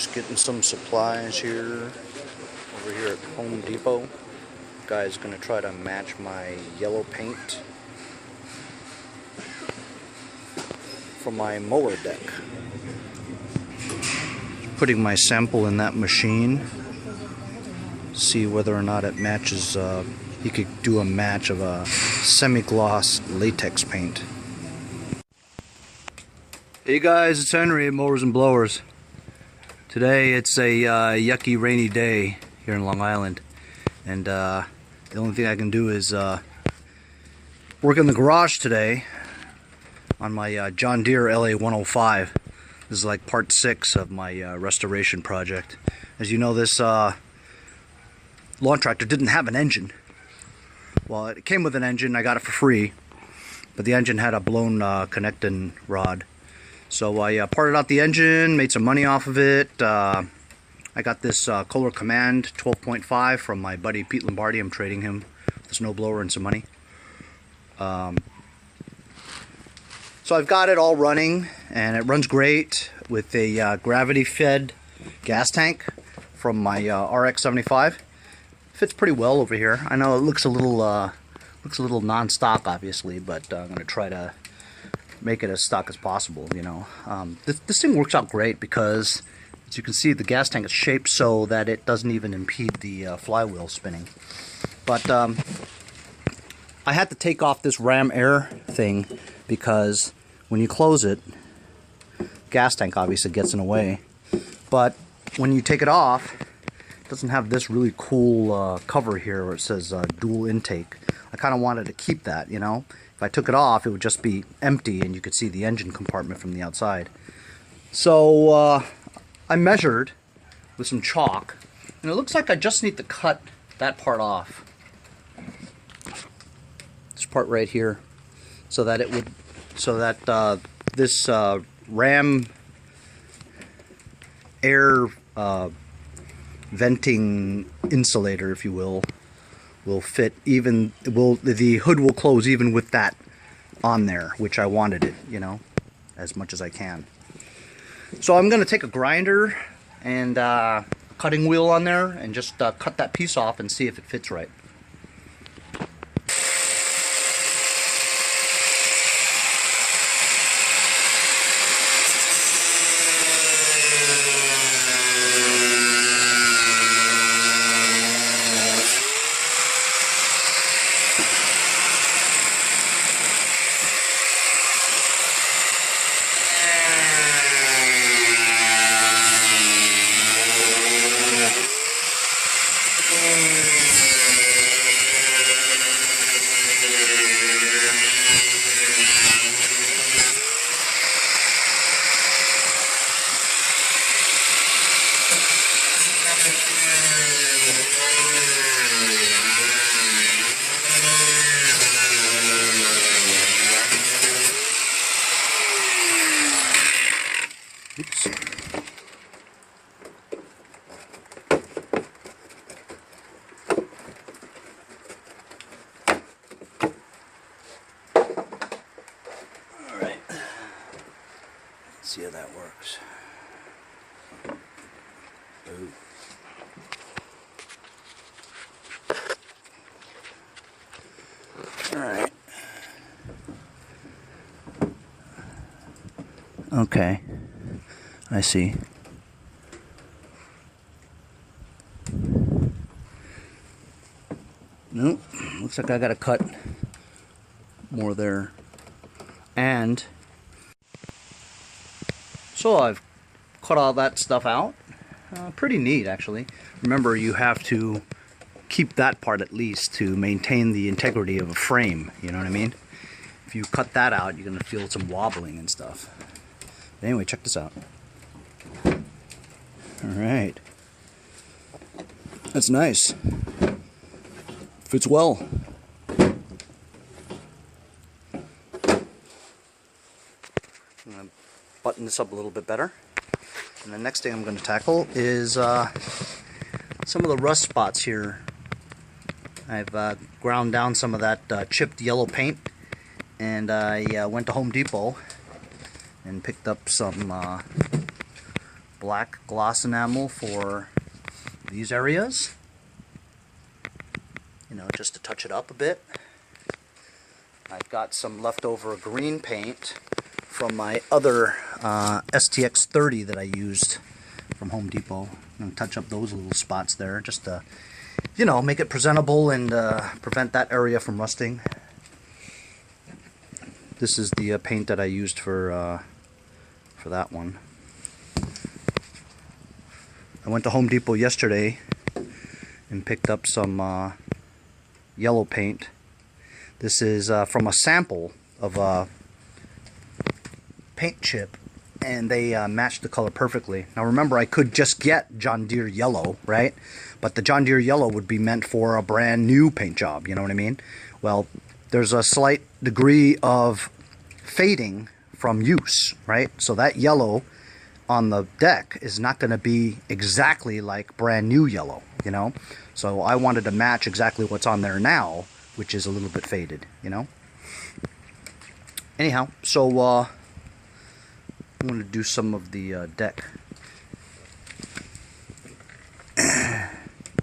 Just getting some supplies here over here at Home Depot. Guy's gonna try to match my yellow paint for my mower deck. Putting my sample in that machine, see whether or not it matches. He could do a match of a semi-gloss latex paint. Hey guys, it's Henry at Mowers and Blowers. Today it's a yucky rainy day here in Long Island, and the only thing I can do is work in the garage today on my John Deere LA105. This is like part 6 of my restoration project. As you know, this lawn tractor didn't have an engine. Well, it came with an engine. I got it for free, but the engine had a blown connecting rod. So I parted out the engine, made some money off of it. I got this Kohler Command 12.5 from my buddy Pete Lombardi. I'm trading him the snowblower and some money. So I've got it all running, and it runs great with a gravity-fed gas tank from my RX-75. Fits pretty well over here. I know it looks a little non-stock, obviously, but I'm going to try to make it as stock as possible. You know, this thing works out great because, as you can see, the gas tank is shaped so that it doesn't even impede the flywheel spinning. But I had to take off this ram air thing because when you close it, gas tank obviously gets in the way. But when you take it off, it doesn't have this really cool cover here where it says dual intake. I kind of wanted to keep that, you know. If I took it off, it would just be empty and you could see the engine compartment from the outside. So I measured with some chalk, and it looks like I just need to cut that part off. This part right here, so that it would, this ram air venting insulator, if you will fit even. The hood will close even with that on there, which I wanted it, you know, as much as I can. So I'm going to take a grinder and cutting wheel on there and just cut that piece off and see if it fits right. Oops. All right. Let's see how that works. Ooh. All right. Okay. I see. Nope. Looks like I gotta cut more there. And so I've cut all that stuff out. Pretty neat, actually. Remember, you have to keep that part at least to maintain the integrity of a frame. You know what I mean? If you cut that out, you're gonna feel some wobbling and stuff. But anyway, check this out. Alright. That's nice. Fits well. I'm going to button this up a little bit better. And the next thing I'm going to tackle is some of the rust spots here. I've ground down some of that chipped yellow paint, and I went to Home Depot and picked up some black gloss enamel for these areas, you know, just to touch it up a bit. I've got some leftover green paint from my other STX 30 that I used from Home Depot. I'm going to touch up those little spots there just to, you know, make it presentable and prevent that area from rusting. This is the paint that I used for that one. I went to Home Depot yesterday and picked up some yellow paint. This is from a sample of a paint chip, and they matched the color perfectly. Now remember, I could just get John Deere yellow, right? But the John Deere yellow would be meant for a brand new paint job, you know what I mean? Well, there's a slight degree of fading from use, right? So that yellow on the deck is not going to be exactly like brand new yellow, you know? So I wanted to match exactly what's on there now, which is a little bit faded, you know? Anyhow, so I'm going to do some of the deck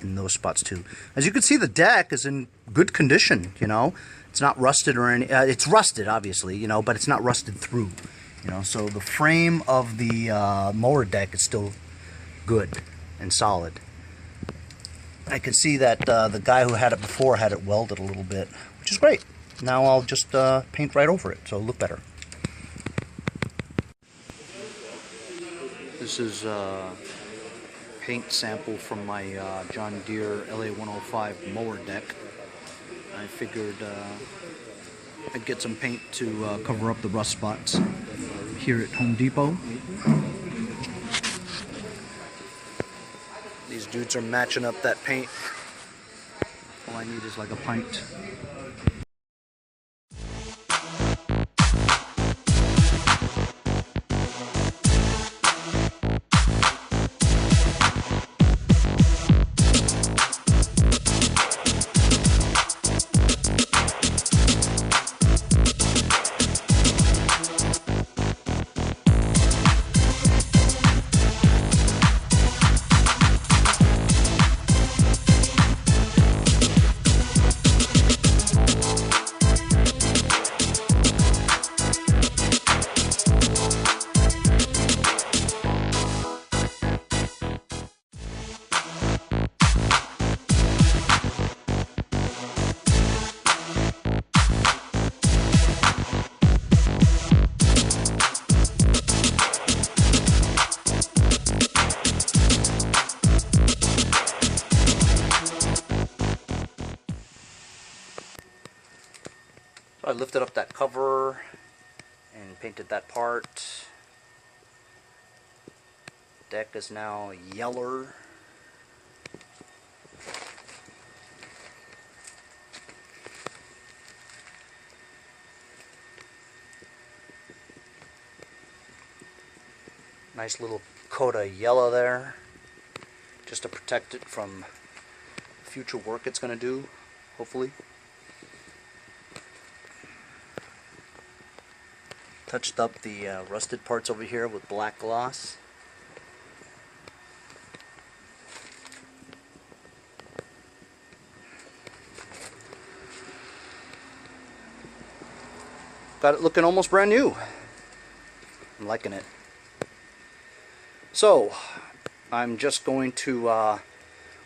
in those spots too. As you can see, the deck is in good condition, you know? It's not rusted or any, it's rusted obviously, you know, but it's not rusted through, you know? So the frame of the mower deck is still good and solid. I can see that the guy who had it before had it welded a little bit, which is great. Now I'll just paint right over it, so it'll look better. This is a paint sample from my John Deere LA105 mower deck. I figured I'd get some paint to cover up the rust spots here at Home Depot. These dudes are matching up that paint. All I need is like a pint. So I lifted up that cover and painted that part. Deck is now yeller. Nice little coat of yellow there, just to protect it from future work it's going to do, hopefully. Touched up the rusted parts over here with black gloss. Got it looking almost brand new. I'm liking it. So, I'm just going to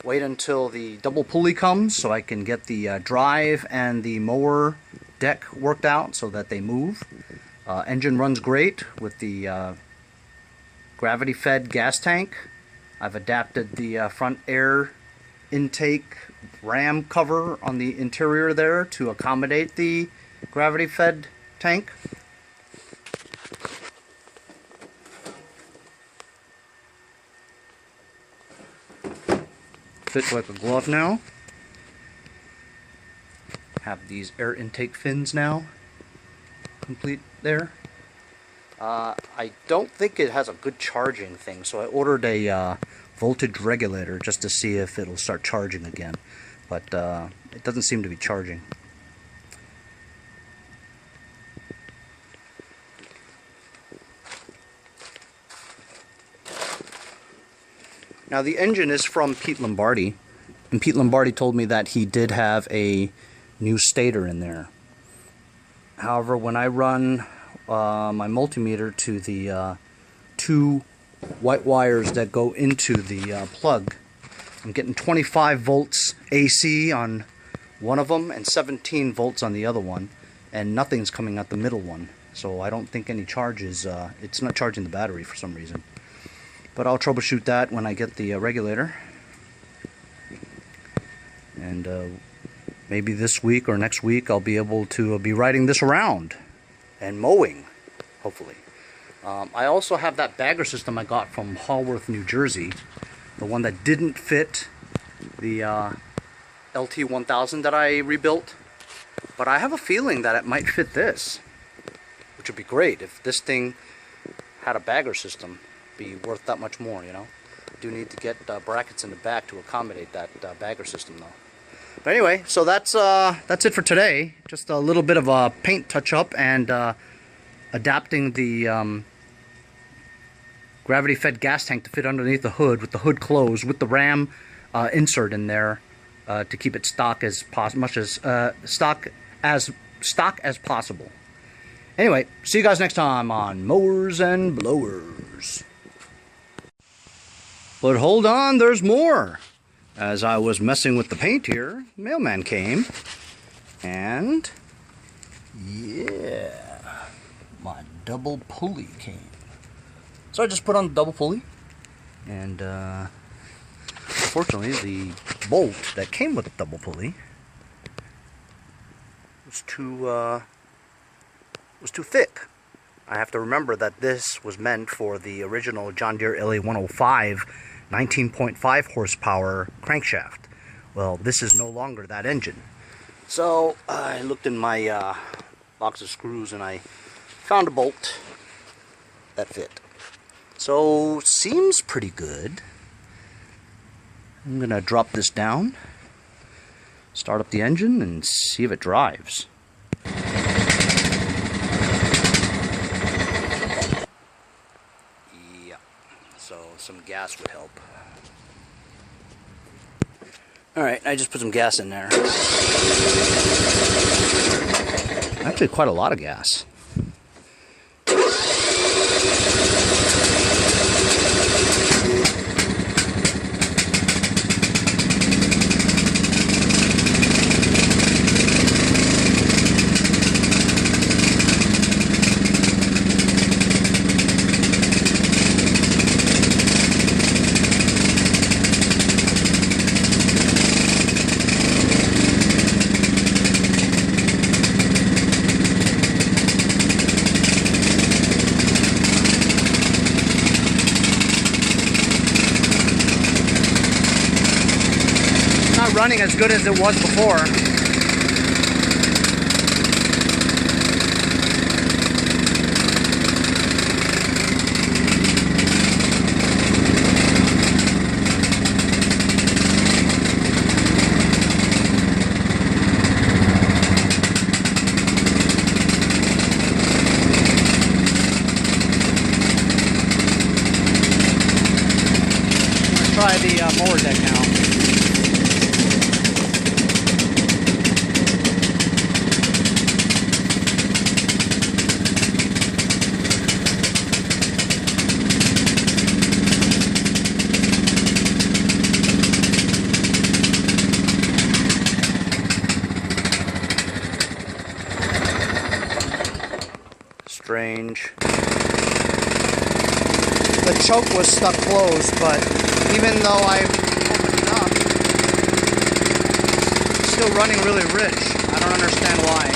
wait until the double pulley comes so I can get the drive and the mower deck worked out so that they move. Engine runs great with the gravity-fed gas tank. I've adapted the front air intake ram cover on the interior there to accommodate the gravity-fed tank. Fits like a glove now. Have these air intake fins now complete there. I don't think it has a good charging thing, so I ordered a voltage regulator just to see if it'll start charging again, but it doesn't seem to be charging. Now the engine is from Pete Lombardi, and Pete Lombardi told me that he did have a new stator in there. However, when I run my multimeter to the two white wires that go into the plug, I'm getting 25 volts AC on one of them and 17 volts on the other one, and nothing's coming out the middle one. So I don't think any charge is, it's not charging the battery for some reason. But I'll troubleshoot that when I get the regulator. And maybe this week or next week I'll be able to be riding this around and mowing, hopefully. I also have that bagger system I got from Hallworth, New Jersey. The one that didn't fit the LT1000 that I rebuilt. But I have a feeling that it might fit this, which would be great if this thing had a bagger system. Be worth that much more, you know. I do need to get brackets in the back to accommodate that bagger system, though. But anyway, so that's it for today. Just a little bit of a paint touch-up and adapting the gravity-fed gas tank to fit underneath the hood, with the hood closed, with the ram insert in there to keep it stock as stock as possible. Anyway, see you guys next time on Mowers and Blowers. But hold on, there's more. As I was messing with the paint here, the mailman came, and yeah, my double pulley came. So I just put on the double pulley, and unfortunately the bolt that came with the double pulley was too thick. I have to remember that this was meant for the original John Deere LA105 19.5 horsepower crankshaft. Well, this is no longer that engine. So I looked in my box of screws and I found a bolt that fit. So seems pretty good. I'm gonna drop this down, start up the engine, and see if it drives. So some gas would help. Alright, I just put some gas in there. Actually quite a lot of gas. Running as good as it was before. Let's try the mower deck now. Strange. The choke was stuck closed, but even though I've opened it up, it's still running really rich. I don't understand why.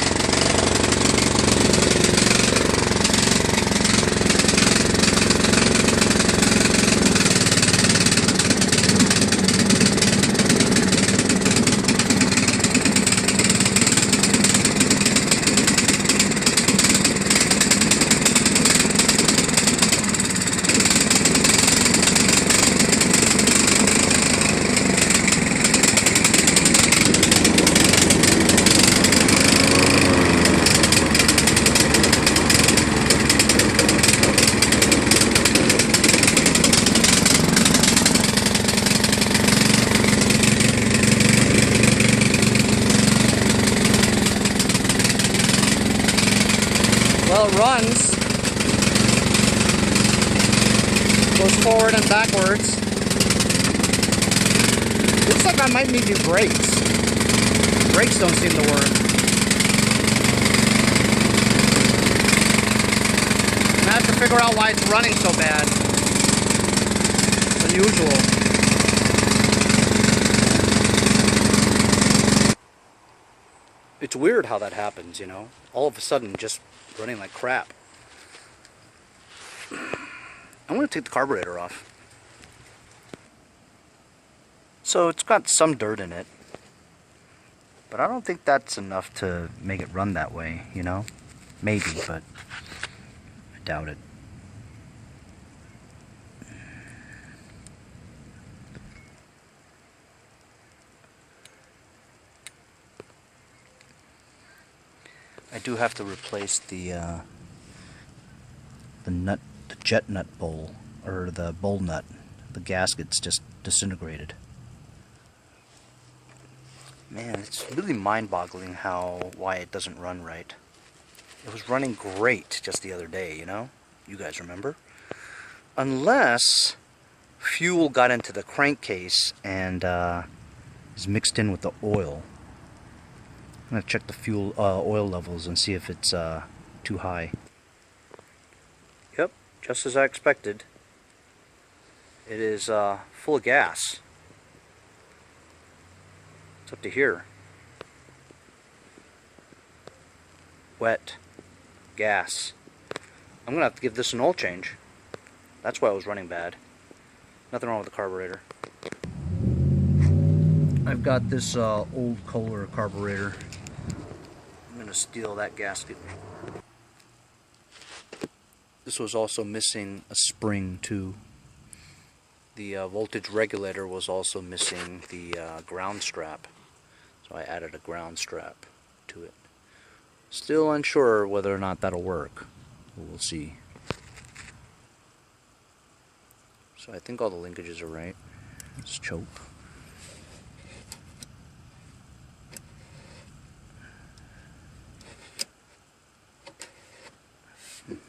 Well, it runs. Goes forward and backwards. Looks like I might need new brakes. Brakes don't seem to work. I have to figure out why it's running so bad. It's unusual. It's weird how that happens, you know? All of a sudden, just running like crap. I'm going to take the carburetor off. So it's got some dirt in it. But I don't think that's enough to make it run that way, you know? Maybe, but I doubt it. I do have to replace the jet nut bowl, or the bowl nut. The gasket's just disintegrated. Man, it's really mind-boggling why it doesn't run right. It was running great just the other day, you know? You guys remember? Unless fuel got into the crankcase and is mixed in with the oil. I'm going to check the fuel oil levels and see if it's too high. Yep, just as I expected. It is full of gas. It's up to here. Wet. Gas. I'm going to have to give this an oil change. That's why it was running bad. Nothing wrong with the carburetor. I've got this old Kohler carburetor. I'm going to steal that gasket. This was also missing a spring too. The voltage regulator was also missing the ground strap. So I added a ground strap to it. Still unsure whether or not that'll work. We'll see. So I think all the linkages are right. Let's choke.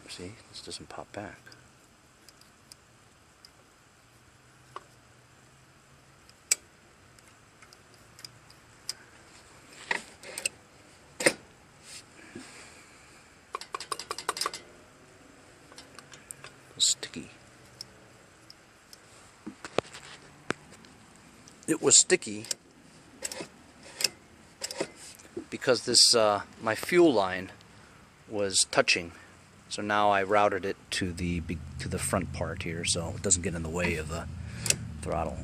See, this doesn't pop back. Sticky. It was sticky because this my fuel line was touching. So now I routed it to the front part here, so it doesn't get in the way of the throttle.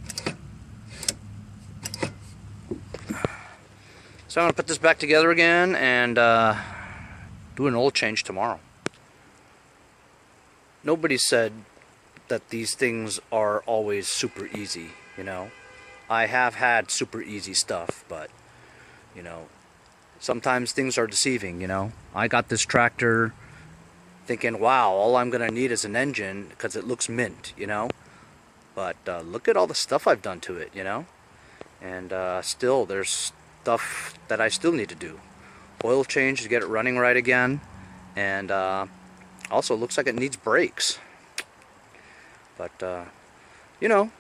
So I'm going to put this back together again and do an oil change tomorrow. Nobody said that these things are always super easy, you know. I have had super easy stuff, but, you know, sometimes things are deceiving, you know. I got this tractor thinking, wow, all I'm going to need is an engine because it looks mint, you know. But look at all the stuff I've done to it, you know. And still, there's stuff that I still need to do. Oil change to get it running right again. And also looks like it needs brakes. But, you know,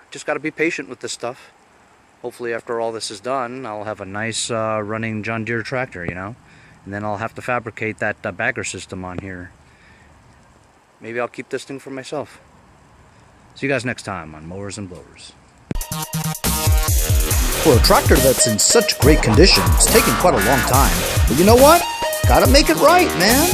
just got to be patient with this stuff. Hopefully after all this is done, I'll have a nice running John Deere tractor, you know. And then I'll have to fabricate that bagger system on here. Maybe I'll keep this thing for myself. See you guys next time on Mowers and Blowers. For a tractor that's in such great condition, it's taken quite a long time. But you know what? Gotta make it right, man.